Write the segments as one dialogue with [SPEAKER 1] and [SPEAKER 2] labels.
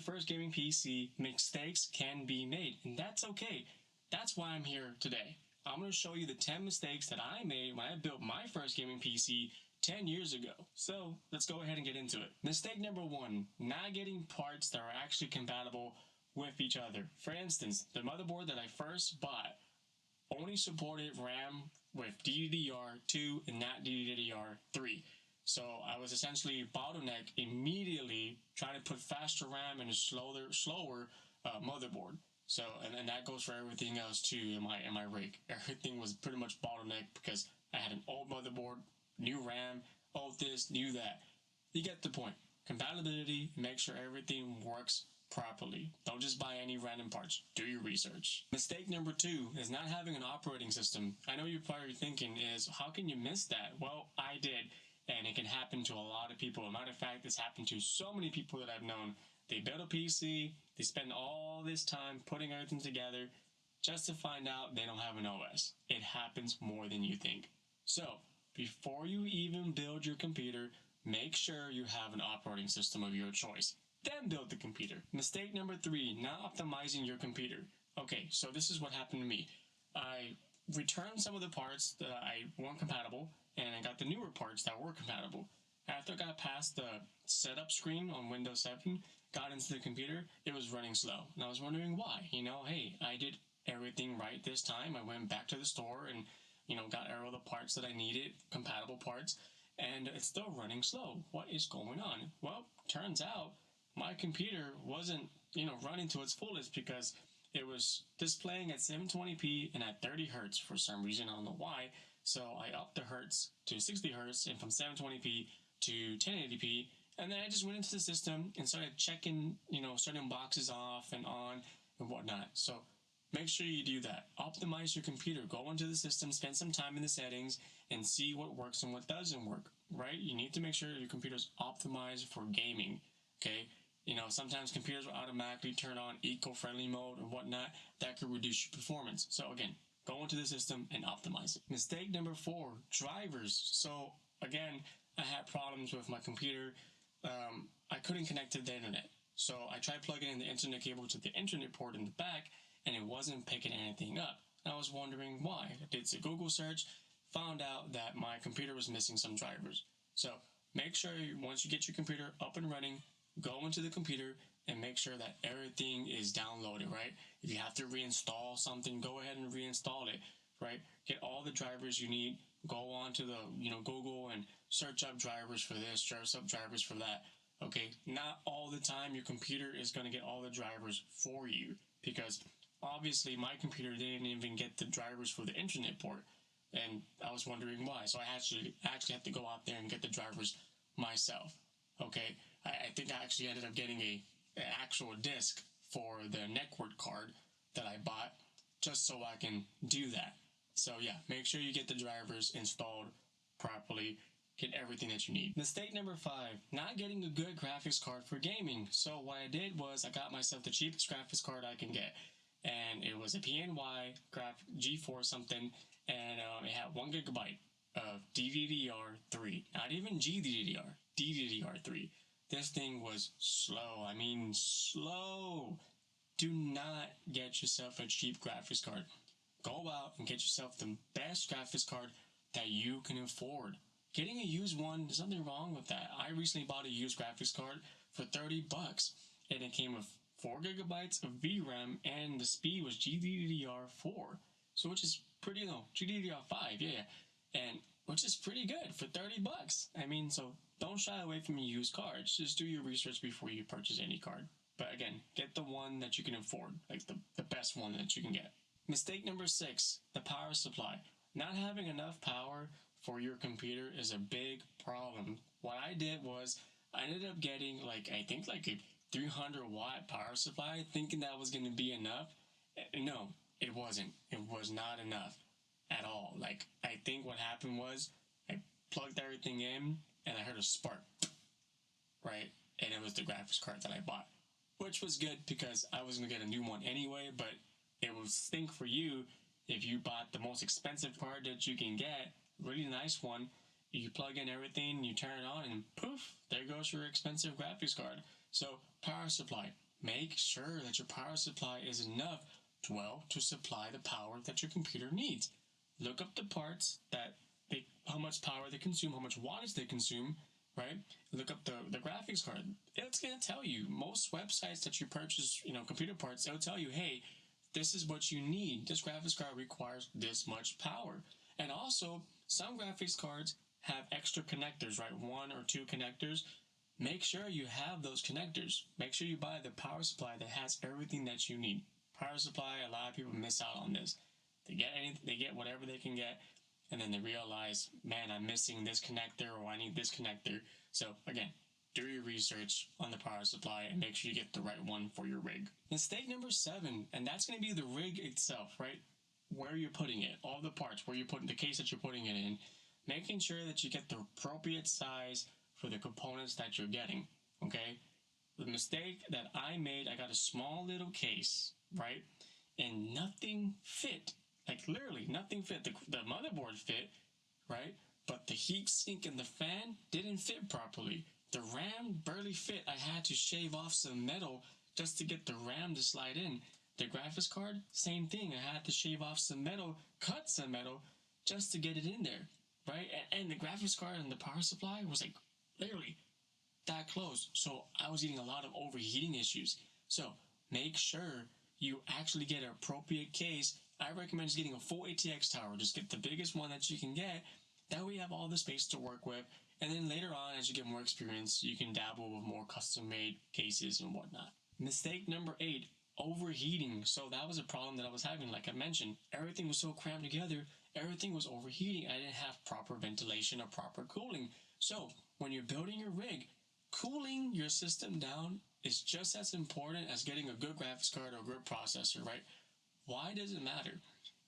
[SPEAKER 1] first gaming PC, mistakes can be made, and that's okay. That's why I'm here today. I'm going to show you the 10 mistakes that I made when I built my first gaming PC 10 years ago. So let's go ahead and get into it. Mistake number 1, not getting parts that are actually compatible with each other. For instance, the motherboard that I first bought only supported RAM with DDR2 and not DDR3. So I was essentially bottlenecked immediately trying to put faster RAM in a slower motherboard. So and that goes for everything else too in my rig. Everything was pretty much bottlenecked because I had an old motherboard, new RAM, old this, new that. You get the point. Compatibility, make sure everything works properly. Don't just buy any random parts. Do your research. Mistake number 2 is not having an operating system. I know you're probably thinking is, how can you miss that? Well, I did, and it can happen to a lot of people. As a matter of fact, it's happened to so many people that I've known. They build a PC, they spend all this time putting everything together just to find out they don't have an OS. It happens more than you think. So, before you even build your computer, make sure you have an operating system of your choice. Then build the computer. Mistake number 3, not optimizing your computer. Okay, so this is what happened to me. I returned some of the parts that I weren't compatible, and I got the newer parts that were compatible. After I got past the setup screen on Windows 7, got into the computer, it was running slow. And I was wondering why. Hey, I did everything right this time. I went back to the store and, got all the parts that I needed, compatible parts, and it's still running slow. What is going on? Well, turns out my computer wasn't, running to its fullest because it was displaying at 720p and at 30 hertz for some reason. I don't know why. So I upped the hertz to 60 hertz and from 720p to 1080p. And then I just went into the system and started checking, certain boxes off and on and whatnot. So make sure you do that. Optimize your computer. Go into the system, spend some time in the settings, and see what works and what doesn't work, right? You need to make sure your computer's optimized for gaming, okay? Sometimes computers will automatically turn on eco-friendly mode and whatnot. That could reduce your performance. So again, go into the system and optimize it. Mistake number 4, drivers. So again, I had problems with my computer. I couldn't connect to the internet. So I tried plugging in the internet cable to the internet port in the back, and it wasn't picking anything up. I was wondering why. I did a Google search, found out that my computer was missing some drivers. So make sure once you get your computer up and running, go into the computer and make sure that everything is downloaded, right? If you have to reinstall something, go ahead and reinstall it, right? Get all the drivers you need. Go on to the, Google and search up drivers for this, search up drivers for that. Okay, not all the time your computer is going to get all the drivers for you, because obviously my computer didn't even get the drivers for the internet port, and I was wondering why. So I actually had to go out there and get the drivers myself. Okay, I think I actually ended up getting an actual disc for the network card that I bought just so I can do that. So yeah, make sure you get the drivers installed properly. Get everything that you need. Mistake number 5, not getting a good graphics card for gaming. So what I did was I got myself the cheapest graphics card I can get, and it was a PNY G4 something, and it had 1 gigabyte of DDR3, not even GDDR, DDR3. This thing was slow. I mean, slow. Do not get yourself a cheap graphics card. Go out and get yourself the best graphics card that you can afford. Getting a used one, there's nothing wrong with that. I recently bought a used graphics card for $30, and it came with 4 gigabytes of VRAM, and the speed was GDDR4, so which is pretty low. GDDR5, yeah, and which is pretty good for $30. I mean, so don't shy away from used cards. Just do your research before you purchase any card. But again, get the one that you can afford, like the best one that you can get. Mistake number 6, the power supply. Not having enough power for your computer is a big problem. What I did was I ended up getting I think a 300 watt power supply, thinking that was going to be enough. No, it wasn't. It was not enough at all. I think what happened was I plugged everything in and I heard a spark, right? And it was the graphics card that I bought, which was good because I was going to get a new one anyway, but it would stink for you if you bought the most expensive card that you can get, really nice one. You plug in everything, you turn it on, and poof, there goes your expensive graphics card. So power supply, make sure that your power supply is enough to supply the power that your computer needs. Look up the parts how much power they consume, how much wattage they consume, right? Look up the graphics card. It's going to tell you. Most websites that you purchase, computer parts, they'll tell you, hey, this is what you need. This graphics card requires this much power. And also, some graphics cards have extra connectors, right? 1 or 2 connectors. Make sure you have those connectors. Make sure you buy the power supply that has everything that you need. Power supply, a lot of people miss out on this. They get whatever they can get, and then they realize, man, I'm missing this connector, or I need this connector. So again, do your research on the power supply and make sure you get the right one for your rig. Mistake number 7, and that's going to be the rig itself, right? Where you're putting it, all the parts, where you're putting the case that you're putting it in, making sure that you get the appropriate size for the components that you're getting, okay? The mistake that I made, I got a small little case, right? And nothing fit. Like literally nothing fit. The motherboard fit, right? But the heat sink and the fan didn't fit properly. The RAM barely fit. I had to shave off some metal just to get the RAM to slide in. The graphics card, same thing. I had to shave off some metal, cut some metal just to get it in there, right? And the graphics card and the power supply was like literally that close. So I was getting a lot of overheating issues. So make sure you actually get an appropriate case. I recommend just getting a full ATX tower. Just get the biggest one that you can get. That way you have all the space to work with. And then later on, as you get more experience, you can dabble with more custom-made cases and whatnot. Mistake number 8, overheating. So that was a problem that I was having. Like I mentioned, everything was so crammed together. Everything was overheating. I didn't have proper ventilation or proper cooling. So when you're building your rig, cooling your system down is just as important as getting a good graphics card or a good processor, right? Why does it matter?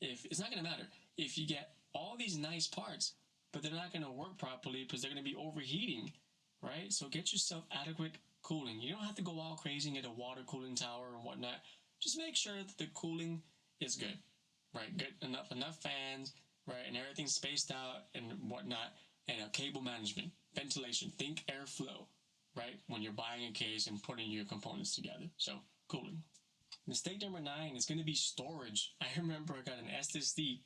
[SPEAKER 1] It's not going to matter if you get all these nice parts, but they're not going to work properly because they're going to be overheating, right? So get yourself adequate cooling. You don't have to go all crazy and get a water cooling tower and whatnot. Just make sure that the cooling is good, right? Good enough fans, right? And everything's spaced out and whatnot. And a cable management, ventilation, think airflow, right? When you're buying a case and putting your components together. So cooling. Mistake number 9 is going to be storage. I remember I got an SSD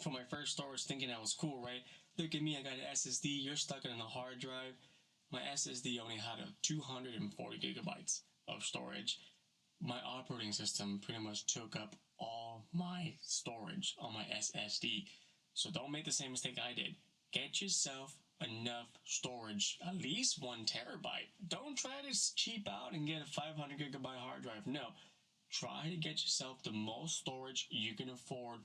[SPEAKER 1] for my first storage thinking I was cool, right? Look at me, I got an SSD. You're stuck in a hard drive. My SSD only had a 240 gigabytes of storage. My operating system pretty much took up all my storage on my SSD. So don't make the same mistake I did. Get yourself enough storage, at least 1 terabyte. Don't try to cheap out and get a 500 gigabyte hard drive. No. Try to get yourself the most storage you can afford.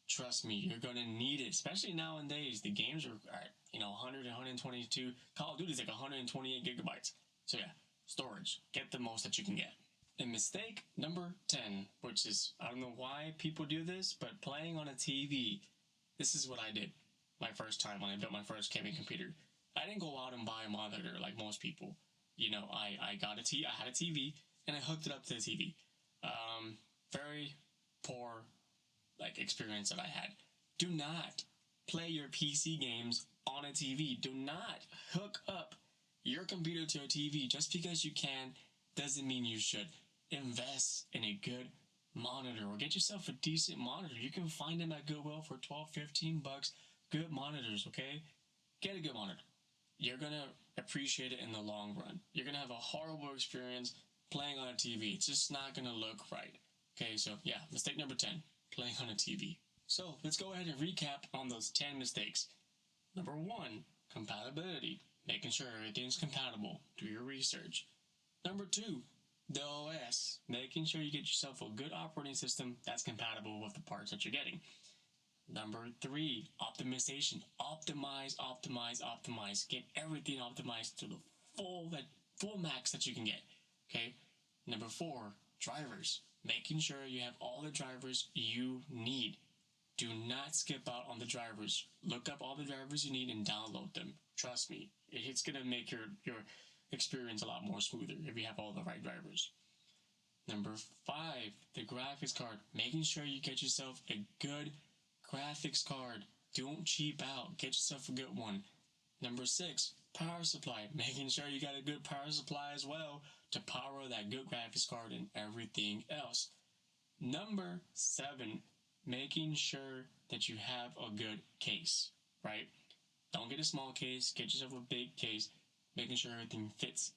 [SPEAKER 1] Trust me, you're going to need it, especially nowadays. The games are at, 100 and 122. Call of Duty is like 128 gigabytes. So yeah, storage. Get the most that you can get. And mistake number 10, which is, I don't know why people do this, but playing on a TV. This is what I did my first time when I built my first gaming computer. I didn't go out and buy a monitor like most people. I had a TV, and I hooked it up to the TV. Very poor experience that I had. Do not play your PC games on a TV. Do not hook up your computer to a TV. Just because you can doesn't mean you should. Invest in a good monitor or get yourself a decent monitor. You can find them at Goodwill for $12-15. Good monitors, okay? Get a good monitor. You're gonna appreciate it in the long run. You're gonna have a horrible experience playing on a TV. It's just not gonna look right. Okay, so yeah, mistake number 10, playing on a TV. So let's go ahead and recap on those 10 mistakes. Number 1, compatibility. Making sure everything's compatible. Do your research. Number 2, the OS. Making sure you get yourself a good operating system that's compatible with the parts that you're getting. Number 3, optimization. Optimize. Get everything optimized to the full max that you can get. Okay? Number 4, drivers. Making sure you have all the drivers you need. Do not skip out on the drivers. Look up all the drivers you need and download them. Trust me, it's going to make your experience a lot more smoother if you have all the right drivers. Number 5, the graphics card. Making sure you get yourself a good graphics card. Don't cheap out. Get yourself a good one. Number 6, power supply. Making sure you got a good power supply as well to power that good graphics card and everything else. Number 7, making sure that you have a good case, right? Don't get a small case, get yourself a big case, making sure everything fits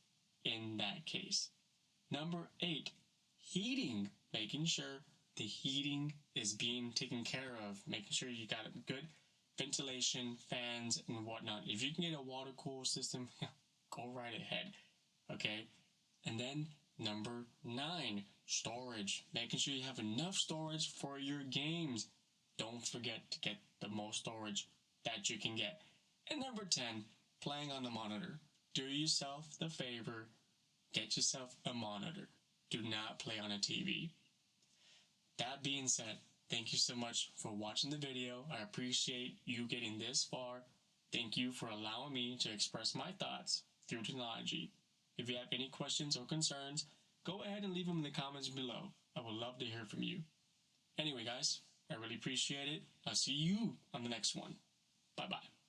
[SPEAKER 1] in that case. Number 8, heating, making sure the heating is being taken care of, making sure you got a good ventilation, fans, and whatnot. If you can get a water cool system, go right ahead, okay? And then number 9, storage, making sure you have enough storage for your games. Don't forget to get the most storage that you can get. And number 10, playing on the monitor. Do yourself the favor, get yourself a monitor. Do not play on a TV. That being said, thank you so much for watching the video. I appreciate you getting this far. Thank you for allowing me to express my thoughts through technology. If you have any questions or concerns, go ahead and leave them in the comments below. I would love to hear from you. Anyway, guys, I really appreciate it. I'll see you on the next one. Bye-bye.